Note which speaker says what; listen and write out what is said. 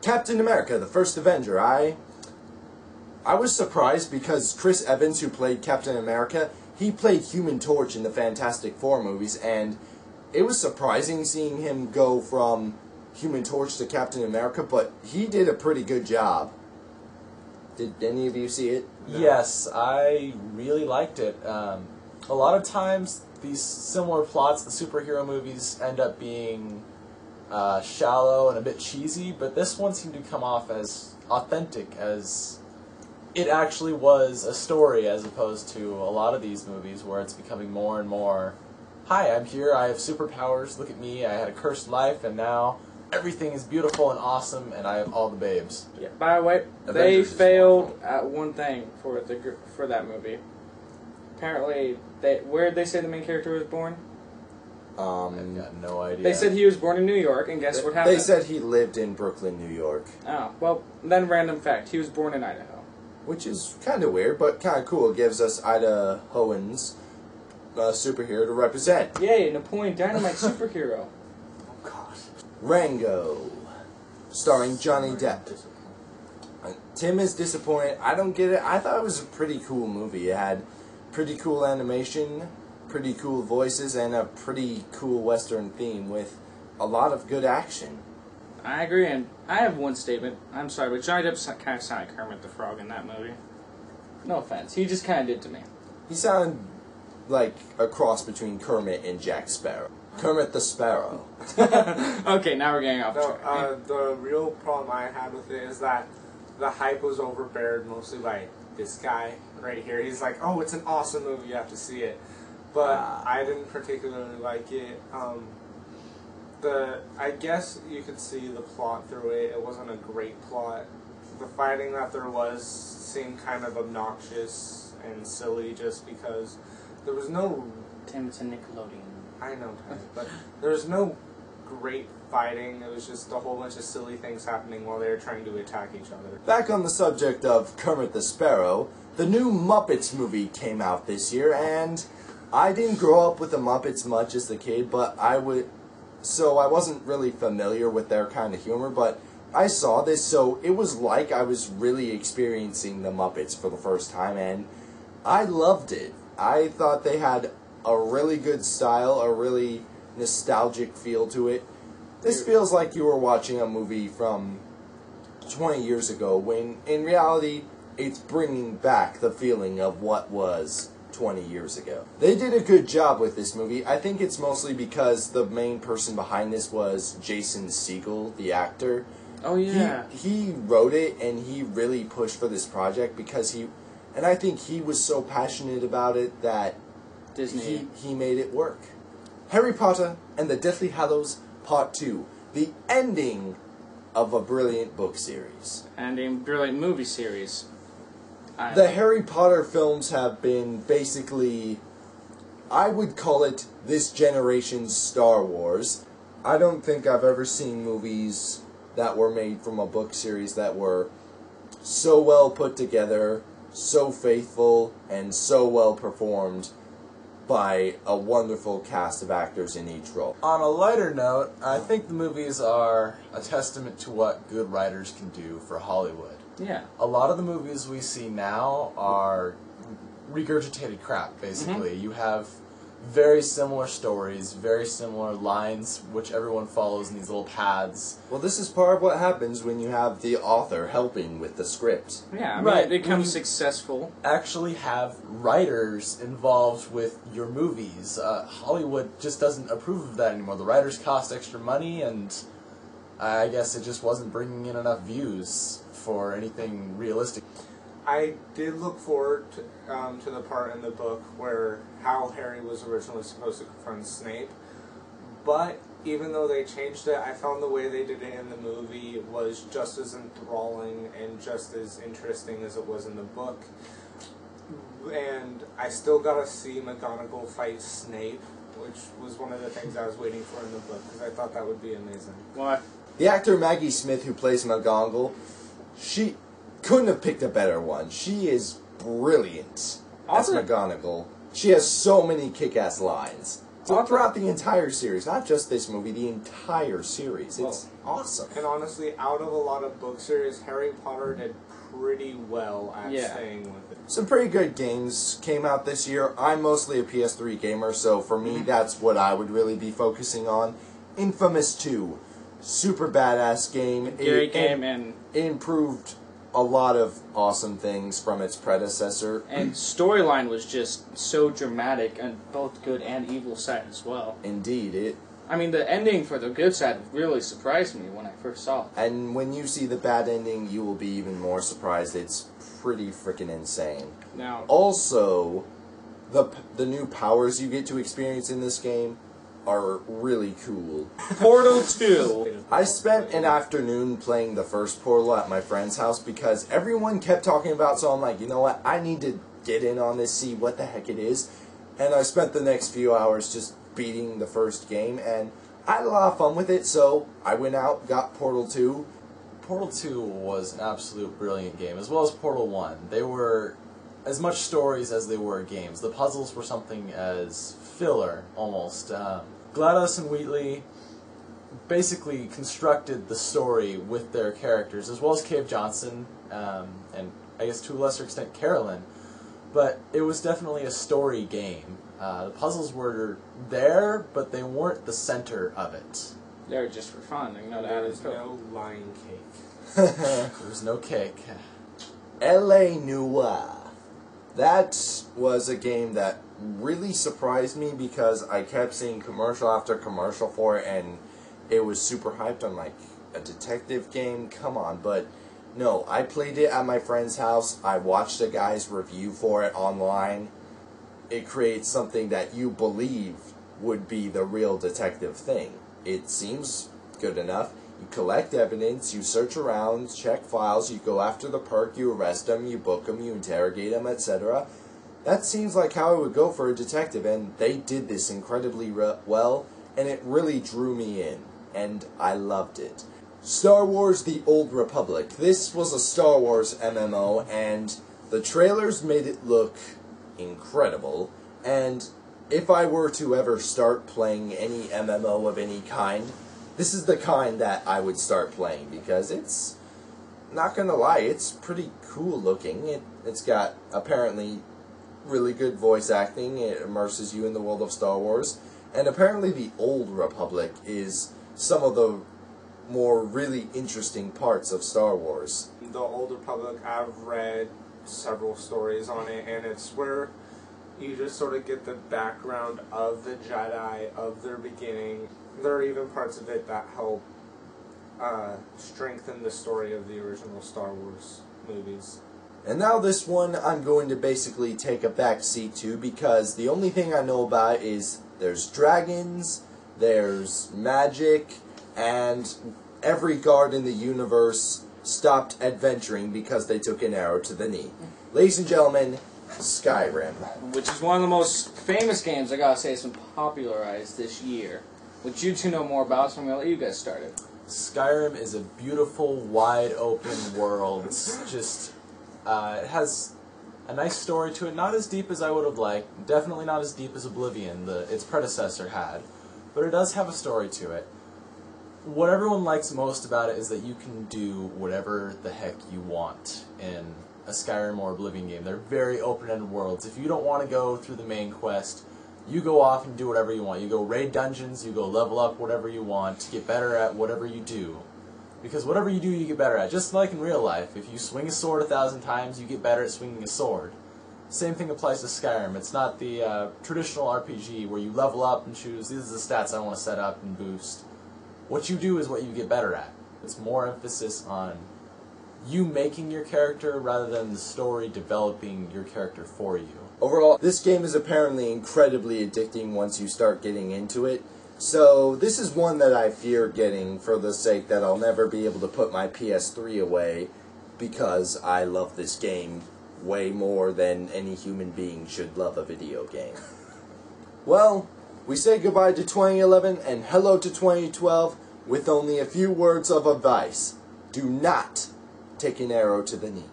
Speaker 1: Captain America, the First Avenger. I was surprised because Chris Evans, who played Captain America, he played Human Torch in the Fantastic Four movies, and it was surprising seeing him go from Human Torch to Captain America, but he did a pretty good job. Did any of you see it?
Speaker 2: No. Yes, I really liked it. A lot of times, these similar plots, the superhero movies, end up being shallow and a bit cheesy, but this one seemed to come off as authentic, as it actually was a story, as opposed to a lot of these movies where it's becoming more and more, hi, I'm here, I have superpowers, look at me, I had a cursed life, and now everything is beautiful and awesome, and I have all the babes.
Speaker 3: Yeah, by the way, they failed at one thing for that movie. Apparently, where did they say the main character was born?
Speaker 2: I've got no idea.
Speaker 3: They said he was born in New York, and guess what happened?
Speaker 1: They said he lived in Brooklyn, New York.
Speaker 3: Oh, well, then random fact, he was born in Idaho.
Speaker 1: Which is kind of weird, but kind of cool. It gives us J0hnny0hm, superhero to represent.
Speaker 3: Yay, Napoleon Dynamite superhero.
Speaker 1: Oh, God. Rango, starring Johnny Depp. Tim is disappointed. I don't get it. I thought it was a pretty cool movie. It had pretty cool animation, pretty cool voices, and a pretty cool Western theme with a lot of good action.
Speaker 3: I agree, and I have one statement. I'm sorry, but Johnny Depp kind of sounded like Kermit the Frog in that movie. No offense. He just kind of did to me.
Speaker 1: He sounded like a cross between Kermit and Jack Sparrow. Kermit the Sparrow.
Speaker 3: Okay, now we're getting off track.
Speaker 4: The real problem I had with it is that the hype was overbeared mostly by this guy right here. He's like, oh, it's an awesome movie, you have to see it. But I didn't particularly like it. I guess you could see the plot through it. It wasn't a great plot. The fighting that there was seemed kind of obnoxious and silly just because there was no...
Speaker 3: Tim, it's a Nickelodeon.
Speaker 4: I know, but there was no great fighting. It was just a whole bunch of silly things happening while they were trying to attack each other.
Speaker 1: Back on the subject of Kermit the Sparrow, the new Muppets movie came out this year, and I didn't grow up with the Muppets much as a kid, but so I wasn't really familiar with their kind of humor, but I saw this, so it was like I was really experiencing the Muppets for the first time, and I loved it. I thought they had a really good style, a really nostalgic feel to it. This feels like you were watching a movie from 20 years ago, when in reality, it's bringing back the feeling of what was 20 years ago. They did a good job with this movie. I think it's mostly because the main person behind this was Jason Segel, the actor.
Speaker 3: Oh, yeah.
Speaker 1: He wrote it, and he really pushed for this project because and I think he was so passionate about it that
Speaker 3: Disney.
Speaker 1: He made it work. Harry Potter and the Deathly Hallows Part 2. The ending of a brilliant book series.
Speaker 3: And a brilliant movie series.
Speaker 1: The Harry Potter films have been basically, I would call it this generation's Star Wars. I don't think I've ever seen movies that were made from a book series that were so well put together, so faithful, and so well performed by a wonderful cast of actors in each role.
Speaker 2: On a lighter note, I think the movies are a testament to what good writers can do for Hollywood.
Speaker 3: Yeah.
Speaker 2: A lot of the movies we see now are regurgitated crap, basically. You have very similar stories, very similar lines, which everyone follows in these little paths.
Speaker 1: Well, this is part of what happens when you have the author helping with the script.
Speaker 3: Yeah, I mean,
Speaker 2: Right.
Speaker 3: it becomes successful.
Speaker 2: Actually have writers involved with your movies. Hollywood just doesn't approve of that anymore. The writers cost extra money, and I guess it just wasn't bringing in enough views for anything realistic.
Speaker 4: I did look forward to the part in the book where how Harry was originally supposed to confront Snape, but even though they changed it, I found the way they did it in the movie was just as enthralling and just as interesting as it was in the book. And I still got to see McGonagall fight Snape, which was one of the things I was waiting for in the book, because I thought that would be amazing.
Speaker 3: Why?
Speaker 1: The actor Maggie Smith, who plays McGonagall, she couldn't have picked a better one. She is brilliant as McGonagall. She has so many kick-ass lines. throughout the entire series, not just this movie, the entire series. It's awesome.
Speaker 4: And honestly, out of a lot of book series, Harry Potter did pretty well at staying with it.
Speaker 1: Some pretty good games came out this year. I'm mostly a PS3 gamer, so for me, that's what I would really be focusing on. Infamous 2. Super badass game.
Speaker 3: Great game, and
Speaker 1: it improved a lot of awesome things from its predecessor.
Speaker 3: And storyline was just so dramatic on both good and evil side as well.
Speaker 1: Indeed,
Speaker 3: I mean, the ending for the good side really surprised me when I first saw it.
Speaker 1: And when you see the bad ending, you will be even more surprised. It's pretty freaking insane.
Speaker 3: Now,
Speaker 1: also, the new powers you get to experience in this game are really cool.
Speaker 3: Portal 2.
Speaker 1: I spent an afternoon playing the first Portal at my friend's house because everyone kept talking about it, so I'm like, you know what, I need to get in on this, see what the heck it is. And I spent the next few hours just beating the first game, and I had a lot of fun with it, so I went out, got Portal 2.
Speaker 2: Portal 2 was an absolute brilliant game, as well as Portal 1. They were as much stories as they were games. The puzzles were something as filler, almost. GLaDOS and Wheatley basically constructed the story with their characters, as well as Cave Johnson, and I guess to a lesser extent Carolyn. But it was definitely a story game. The puzzles were there, but they weren't the center of it.
Speaker 3: They were just for fun.
Speaker 4: There was no lion cake.
Speaker 2: There was no cake.
Speaker 1: L.A. Noire. That was a game that really surprised me because I kept seeing commercial after commercial for it, and it was super hyped. I'm like, a detective game? Come on. But no, I played it at my friend's house. I watched a guy's review for it online. It creates something that you believe would be the real detective thing. It seems good enough. You collect evidence, you search around, check files, you go after the perk, you arrest them, you book them, you interrogate them, etc. That seems like how it would go for a detective, and they did this incredibly well, and it really drew me in, and I loved it. Star Wars: The Old Republic. This was a Star Wars MMO, and the trailers made it look incredible, and if I were to ever start playing any MMO of any kind, this is the kind that I would start playing, because it's, not gonna lie, it's pretty cool looking. It's got, apparently, really good voice acting. It immerses you in the world of Star Wars, and apparently the Old Republic is some of the more really interesting parts of Star Wars.
Speaker 4: The Old Republic, I've read several stories on it, and it's where you just sort of get the background of the Jedi, of their beginning. There are even parts of it that help strengthen the story of the original Star Wars movies.
Speaker 1: And now this one I'm going to basically take a back seat to, because the only thing I know about is there's dragons, there's magic, and every guard in the universe stopped adventuring because they took an arrow to the knee. Ladies and gentlemen, Skyrim.
Speaker 3: Which is one of the most famous games, I gotta say, it's been popularized this year. Which you two know more about, so I'm gonna let you guys start it.
Speaker 2: Skyrim is a beautiful, wide open world. It's just, it has a nice story to it. Not as deep as I would have liked. Definitely not as deep as Oblivion, its predecessor, had. But it does have a story to it. What everyone likes most about it is that you can do whatever the heck you want in a Skyrim or Oblivion game. They're very open-ended worlds. If you don't want to go through the main quest, you go off and do whatever you want. You go raid dungeons, you go level up whatever you want, get better at whatever you do. Because whatever you do, you get better at. Just like in real life, if you swing a sword 1,000 times, you get better at swinging a sword. Same thing applies to Skyrim. It's not the traditional RPG where you level up and choose, these are the stats I want to set up and boost. What you do is what you get better at. It's more emphasis on you making your character rather than the story developing your character for you.
Speaker 1: Overall, this game is apparently incredibly addicting once you start getting into it. So this is one that I fear getting for the sake that I'll never be able to put my PS3 away, because I love this game way more than any human being should love a video game. Well, we say goodbye to 2011 and hello to 2012 with only a few words of advice. Do not take an arrow to the knee.